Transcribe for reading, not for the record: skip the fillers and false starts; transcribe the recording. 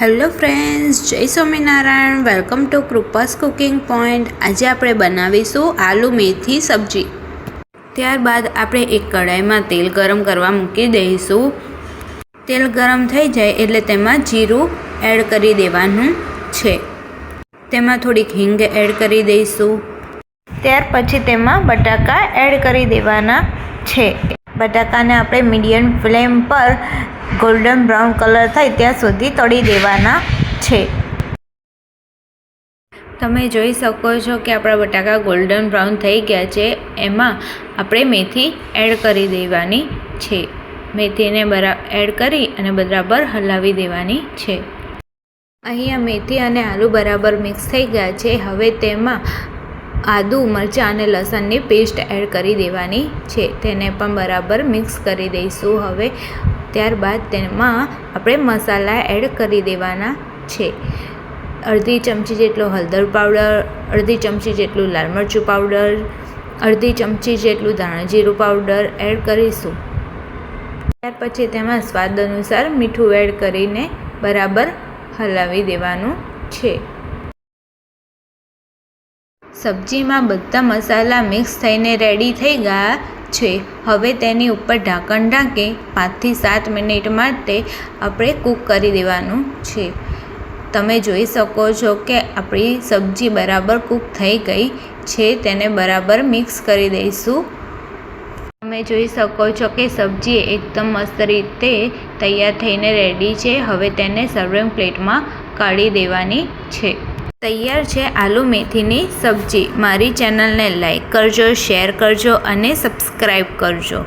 Hello friends, જય Swaminarayan. Welcome to Krupa's cooking point. આજે આપણે બનાવીશું આલુ મેથી સબ્જી. ત્યારબાદ આપણે એક કઢાઈમાં તેલ ગરમ કરવા મૂકી દઈશું. તેલ ગરમ થઈ જાય એટલે તેમાં જીરું એડ કરી દેવાનું છે. તેમાં થોડીક હિંગ એડ કરી દઈશું. ત્યાર પછી તેમાં બટાકા એડ કરી દેવાના છે. બટાકાને આપણે મીડિયમ ફ્લેમ પર ગોલ્ડન બ્રાઉન કલર થાય ત્યાં સુધી તળી દેવાના છે. તમે જોઈ શકો છો કે આપણા બટાકા ગોલ્ડન બ્રાઉન થઈ ગયા છે. એમાં આપણે મેથી એડ કરી દેવાની છે. મેથીને એડ કરી અને બરાબર હલાવી દેવાની છે. અહીંયા મેથી અને આલુ બરાબર મિક્સ થઈ ગયા છે. હવે તેમાં આદુ, મરચાં અને લસણની પેસ્ટ એડ કરી દેવાની છે. તેને પણ બરાબર મિક્સ કરી દઈશું. હવે ત્યારબાદ તેમાં આપણે મસાલા એડ કરી દેવાના છે. અડધી ચમચી જેટલો હળદર પાવડર, અડધી ચમચી જેટલું લાલ મરચું પાવડર, અડધી ચમચી જેટલું ધાણા જીરું પાવડર એડ કરીશું. ત્યાર પછી તેમાં સ્વાદ અનુસાર મીઠું એડ કરીને બરાબર હલાવી દેવાનું છે. સબ્જીમાં બધા મસાલા મિક્સ થઈને રેડી થઈ ગયા છે. હવે તેની ઉપર ઢાંકણ ઢાંકી 5 થી 7 મિનિટ માટે આપણે કૂક કરી દેવાનું છે. તમે જોઈ શકો છો કે આપણી સબ્જી બરાબર કૂક થઈ ગઈ છે. તેને બરાબર મિક્સ કરી દઈશું. તમે જોઈ શકો છો કે સબ્જી એકદમ મસ્ત રીતે તૈયાર થઈને રેડી છે. હવે તેને સર્વિંગ પ્લેટમાં કાઢી દેવાની છે. તૈયાર છે આલુ મેથીની સબ્જી. મારી ચેનલને લાઈક કરજો, શેર કરજો અને સબસ્ક્રાઈબ કરજો.